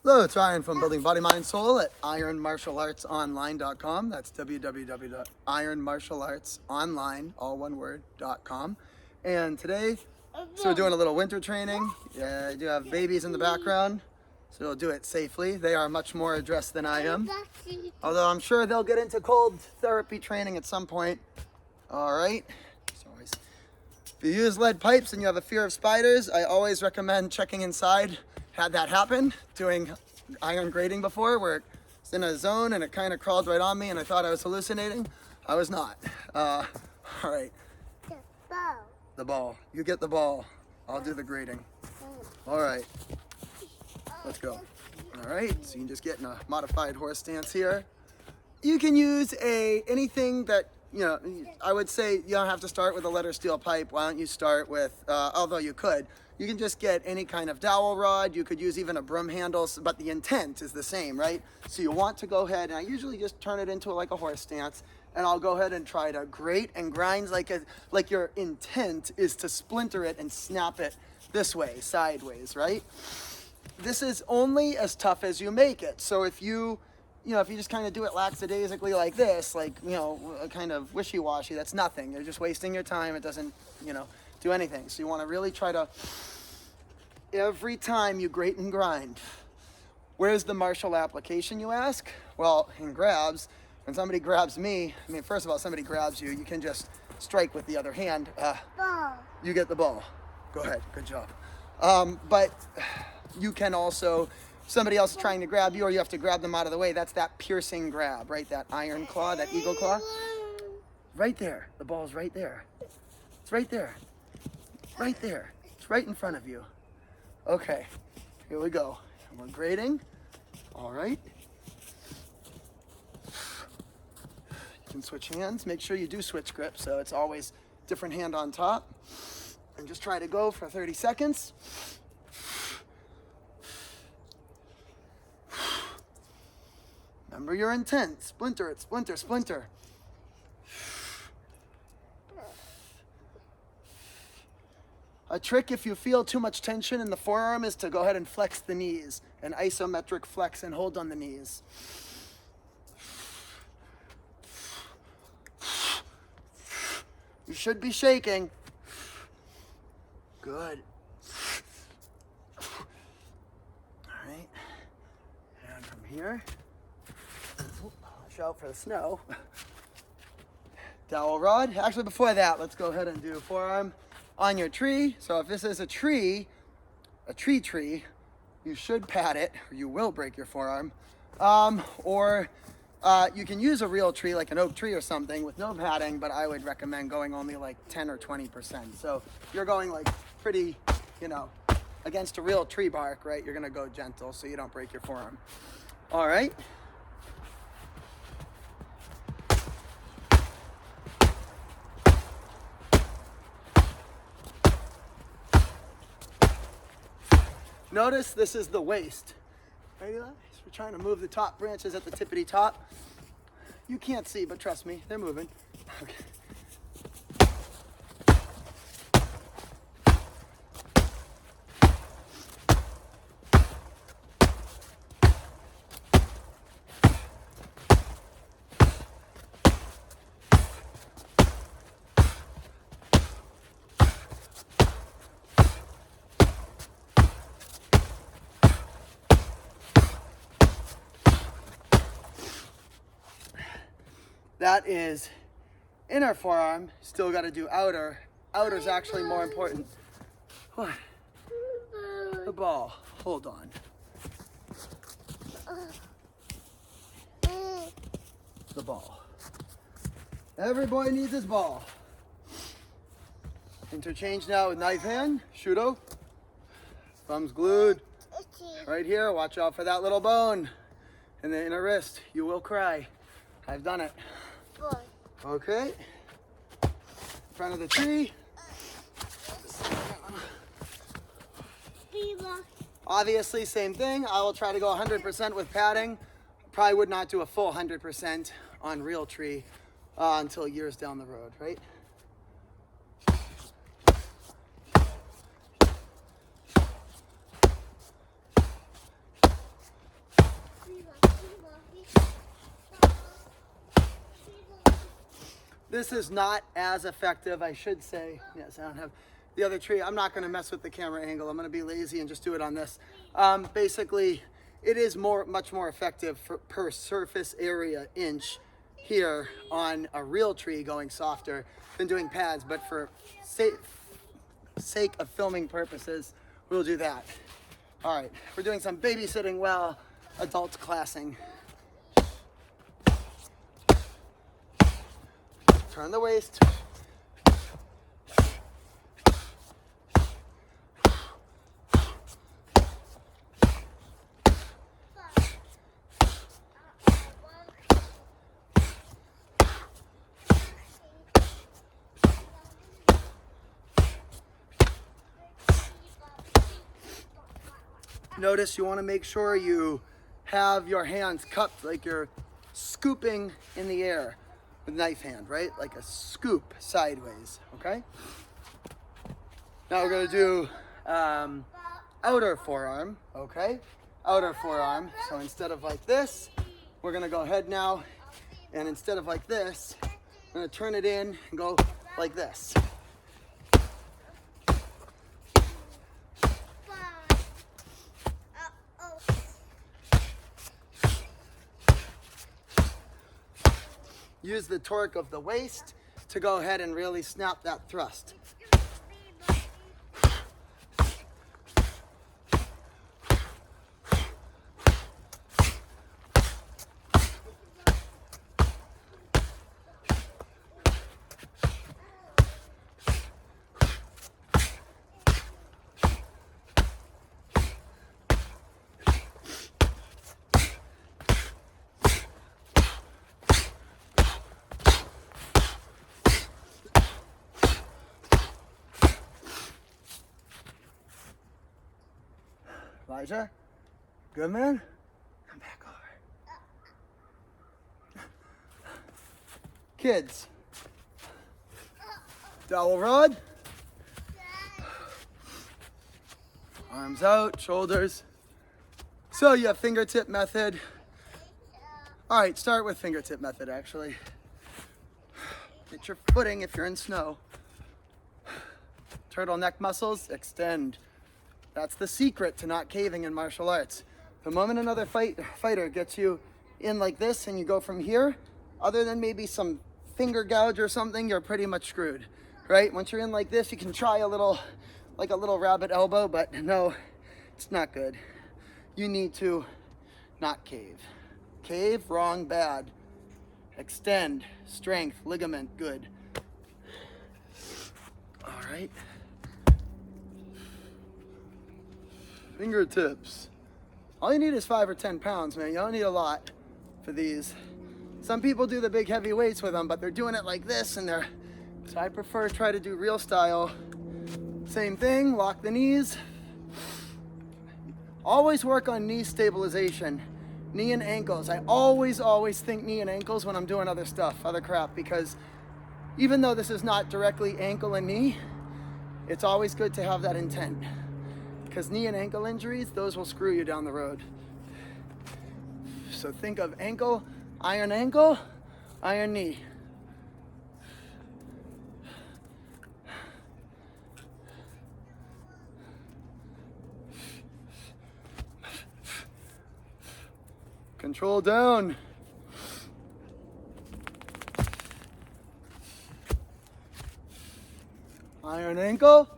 Hello, it's Ryan from Building Body, Mind, Soul at ironmartialartsonline.com. That's www.ironmartialartsonline, all one word.com. And today, so we're doing a little winter training. I do have babies in the background, so we'll do it safely. They are much more dressed than I am, although I'm sure they'll get into cold therapy training at some point. All right. If you use lead pipes and you have a fear of spiders, I always recommend checking inside. Had that happen doing iron grading before, where it's in a zone and it kind of crawled right on me and I thought I was hallucinating. I was not. All right. The ball. The ball. You get the ball. I'll do the grading. All right. Let's go. All right. So you can just get in a modified horse stance here. You can use anything that, I would say you don't have to start with a letter steel pipe. Why don't you start with, although you could, you can just get any kind of dowel rod. You could use even a broom handle, but the intent is the same, right? So you want to go ahead, and I usually just turn it into like a horse stance, and I'll go ahead and try to grate and grind like your intent is to splinter it and snap it this way, sideways, right? This is only as tough as you make it. So if you just kind of do it lackadaisically like this, kind of wishy-washy, that's nothing. You're just wasting your time. It doesn't, do anything. So you want to really try to, every time you grate and grind. Where's the Marshall application, you ask? Well, in grabs, when somebody grabs me, first of all, somebody grabs you, you can just strike with the other hand. Ball. You get the ball. Go ahead. Good job. But you can also, somebody else is trying to grab you, or you have to grab them out of the way. That's that piercing grab, right? That iron claw, that eagle claw. Right there. The ball's right there. It's right there. Right there. It's right in front of you. Okay. Here we go. And we're grading. All right. You can switch hands. Make sure you do switch grip, so it's always different hand on top. And just try to go for 30 seconds. Remember your intent. Splinter it, splinter, splinter. A trick if you feel too much tension in the forearm is to go ahead and flex the knees. An isometric flex and hold on the knees. You should be shaking. Good. All right. And from here. Watch out for the snow. Dowel rod. Actually, before that, let's go ahead and do forearm on your tree. So if this is a tree, you should pad it, or you will break your forearm. Or you can use a real tree, like an oak tree or something, with no padding, but I would recommend going only like 10 or 20%. So if you're going like pretty, against a real tree bark, right, you're gonna go gentle so you don't break your forearm. All right. Notice this is the waist. Right, Eli? So we're trying to move the top branches at the tippity top. You can't see, but trust me, they're moving. Okay. That is inner forearm. Still got to do outer. Outer is actually more important. What? The ball. Hold on. The ball. Every boy needs his ball. Interchange now with knife hand. Shudo. Thumbs glued. Right here. Watch out for that little bone in the inner wrist. You will cry. I've done it. Okay. In front of the tree. Obviously, same thing. I will try to go 100% with padding. Probably would not do a full 100% on real tree until years down the road, right? This is not as effective, I should say. Yes, I don't have the other tree. I'm not going to mess with the camera angle. I'm going to be lazy and just do it on this. Basically, it is much more effective per surface area inch here on a real tree going softer than doing pads. But for sake of filming purposes, we'll do that. All right, we're doing some babysitting while adults classing. Turn the waist. Notice you want to make sure you have your hands cupped like you're scooping in the air with knife hand, right? Like a scoop sideways, okay? Now we're gonna do outer forearm, okay? Outer forearm. So instead of like this, we're gonna go ahead now, and instead of like this, I'm gonna turn it in and go like this. Use the torque of the waist to go ahead and really snap that thrust. Elijah, good man? Come back over. Kids, dowel rod, arms out, shoulders. So you have fingertip method. All right, start with fingertip method actually. Get your footing if you're in snow. Turtleneck muscles, extend. That's the secret to not caving in martial arts. The moment another fighter gets you in like this and you go from here, other than maybe some finger gouge or something, you're pretty much screwed, right? Once you're in like this, you can try a little, like a little rabbit elbow, but no, it's not good. You need to not cave. Cave, wrong, bad. Extend, strength, ligament, good. All right. Fingertips. All you need is 5 or 10 pounds, man. You don't need a lot for these. Some people do the big heavy weights with them, but they're doing it like this and they're, so I prefer to try to do real style. Same thing, lock the knees. Always work on knee stabilization. Knee and ankles. I always think knee and ankles when I'm doing other stuff, other crap, because even though this is not directly ankle and knee, it's always good to have that intent. Because knee and ankle injuries, those will screw you down the road. So think of ankle, iron knee. Control down. Iron ankle,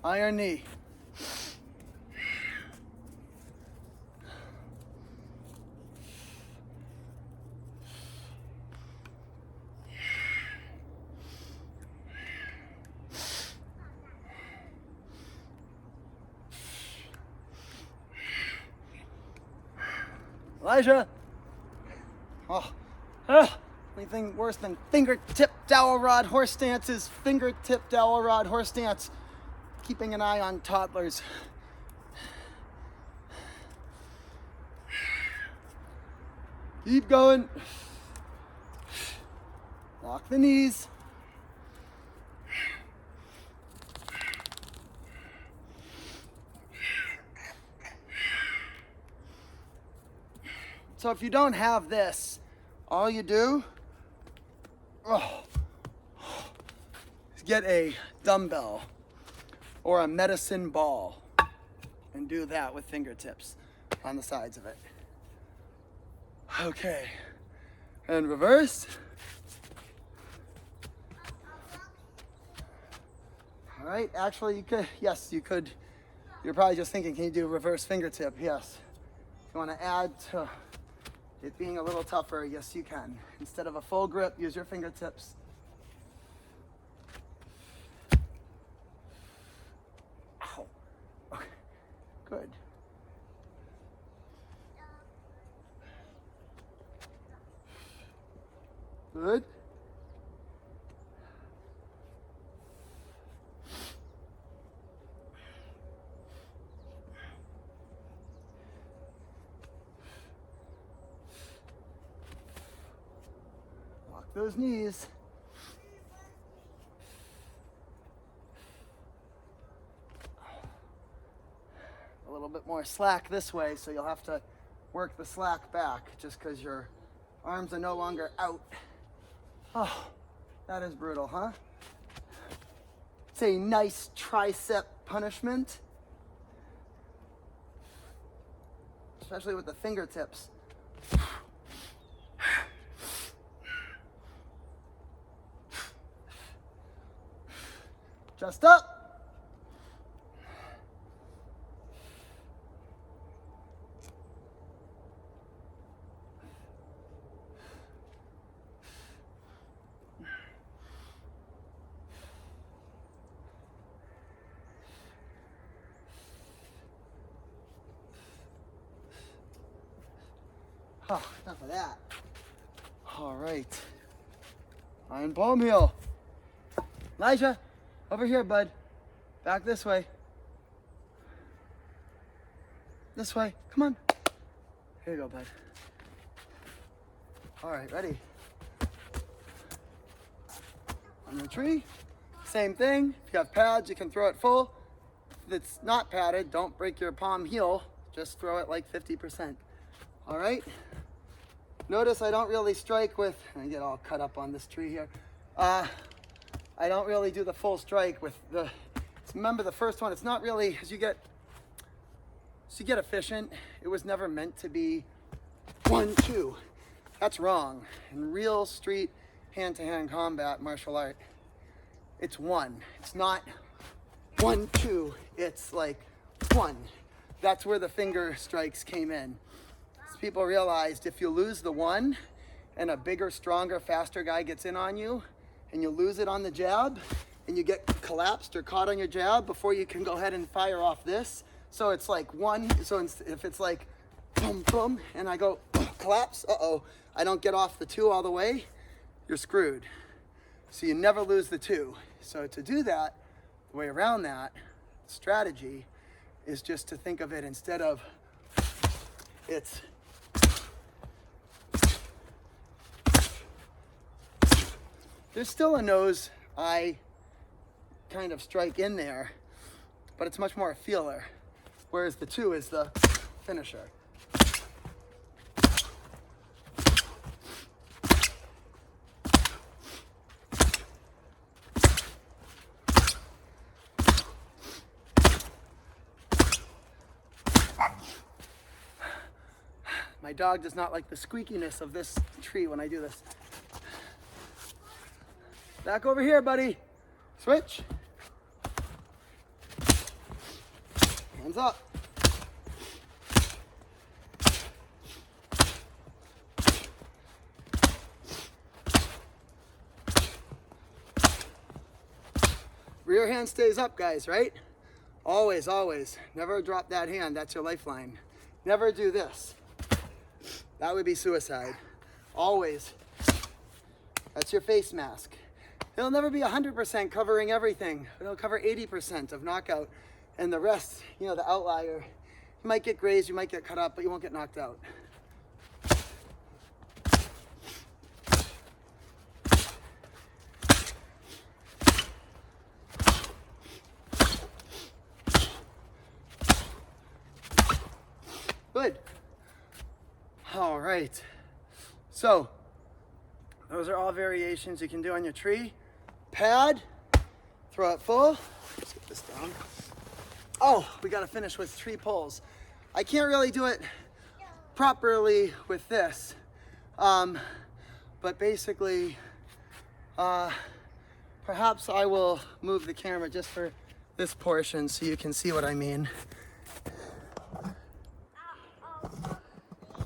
iron knee. Elijah. Anything worse than fingertip dowel rod horse stance is fingertip dowel rod horse stance. Keeping an eye on toddlers. Keep going. Lock the knees. So if you don't have this, all you do is get a dumbbell or a medicine ball and do that with fingertips on the sides of it. Okay, and reverse. All right, actually you could, yes, you could. You're probably just thinking, can you do reverse fingertip? Yes. If you want to add to it being a little tougher, yes you can. Instead of a full grip, use your fingertips. Ow. Okay. Good. Good. Lock those knees. A little bit more slack this way, so you'll have to work the slack back just because your arms are no longer out. Oh, that is brutal, huh? It's a nice tricep punishment, especially with the fingertips. Just up. Oh, enough of that. All right. Iron palm heel. Elijah, over here, bud. Back this way. This way. Come on. Here you go, bud. All right, ready? On the tree. Same thing. If you have pads, you can throw it full. If it's not padded, don't break your palm heel. Just throw it like 50%. All right? Notice I don't really strike with, I get all cut up on this tree here. I don't really do the full strike with the, remember the first one, it's not really, as you get efficient, it was never meant to be 1, 2. That's wrong. In real street hand-to-hand combat martial art, it's 1. It's not 1, 2. It's like 1. That's where the finger strikes came in. People realized if you lose the 1 and a bigger, stronger, faster guy gets in on you and you lose it on the jab and you get collapsed or caught on your jab before you can go ahead and fire off this. So it's like 1, so if it's like boom, boom, and I go collapse, I don't get off the 2 all the way, you're screwed. So you never lose the 2. So to do that, the way around that strategy is just to think of it instead of it's there's still a nose eye kind of strike in there, but it's much more a feeler, whereas the 2 is the finisher. My dog does not like the squeakiness of this tree when I do this. Back over here, buddy. Switch. Hands up. Rear hand stays up, guys, right? Always, always. Never drop that hand. That's your lifeline. Never do this. That would be suicide. Always. That's your face mask. It'll never be 100% covering everything. It'll cover 80% of knockout. And the rest, you know, the outlier, you might get grazed, you might get cut up, but you won't get knocked out. Good. All right. So, those are all variations you can do on your tree. Pad, throw it full. Let's get this down. Oh, we gotta finish with tree poles. I can't really do it properly with this. But basically, perhaps I will move the camera just for this portion so you can see what I mean.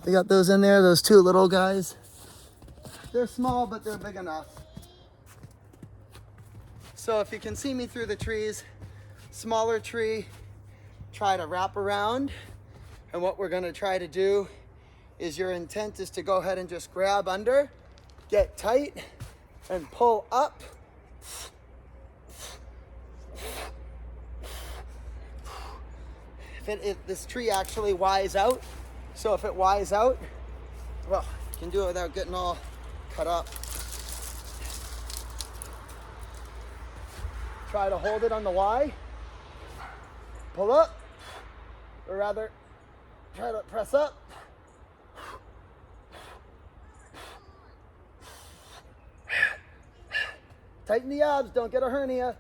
They got those in there, those two little guys. They're small, but they're big enough. So if you can see me through the trees, smaller tree, try to wrap around. And what we're gonna try to do is your intent is to go ahead and just grab under, get tight, and pull up. If this tree actually Y's out, so if it Y's out, well, you can do it without getting all cut up. Try to hold it on the Y, pull up, or rather, try to press up. Tighten the abs, don't get a hernia.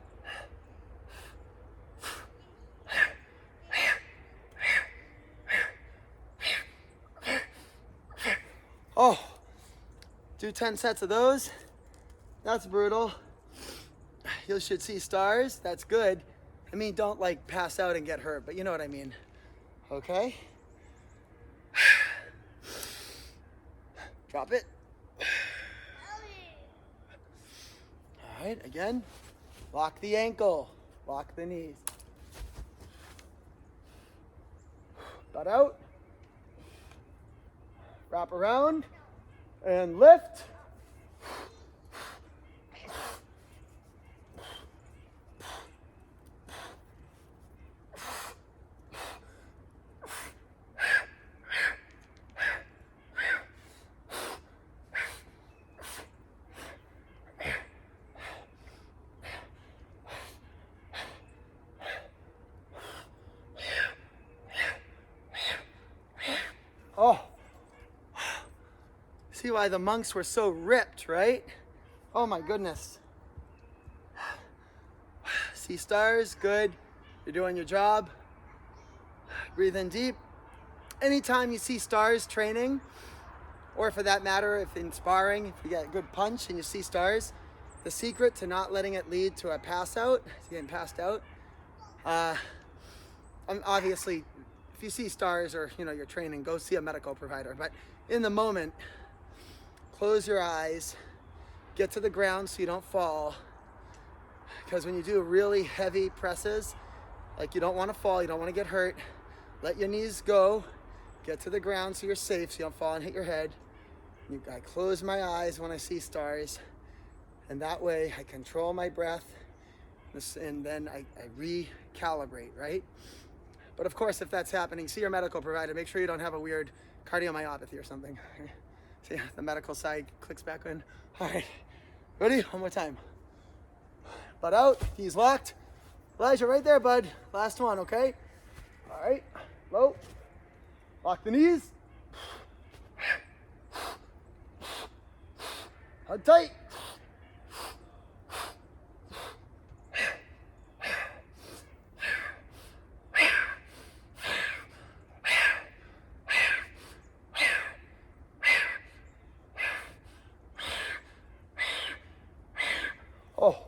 Oh, do 10 sets of those. That's brutal. You should see stars. That's good. I mean, don't like pass out and get hurt, but you know what I mean. Okay? Drop it. All right, again. Lock the ankle. Lock the knees. Butt out. Wrap around and lift. Oh, see why the monks were so ripped, right? Oh my goodness. See stars, good. You're doing your job. Breathe in deep. Anytime you see stars training, or for that matter, if in sparring, if you get a good punch and you see stars, the secret to not letting it lead to a pass out, getting passed out, obviously, if you see stars or you're training, go see a medical provider. But in the moment, close your eyes, get to the ground so you don't fall. Because when you do really heavy presses, like you don't want to fall, you don't want to get hurt, let your knees go, get to the ground so you're safe, so you don't fall and hit your head. I close my eyes when I see stars, and that way I control my breath, and then I recalibrate, right? But of course, if that's happening, see your medical provider. Make sure you don't have a weird cardiomyopathy or something. See, the medical side clicks back in. All right, ready? One more time. Butt out, knees locked. Elijah, right there, bud. Last one, okay? All right, low. Lock the knees. Hug tight. Oh.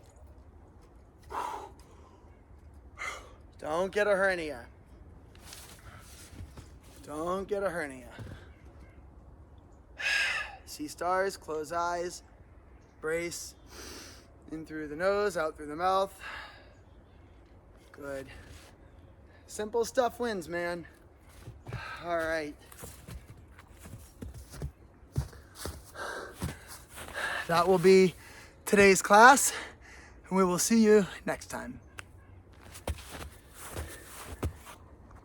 Don't get a hernia. Don't get a hernia. See stars, close eyes, brace. In through the nose, out through the mouth. Good. Simple stuff wins, man. All right. That will be today's class, and we will see you next time.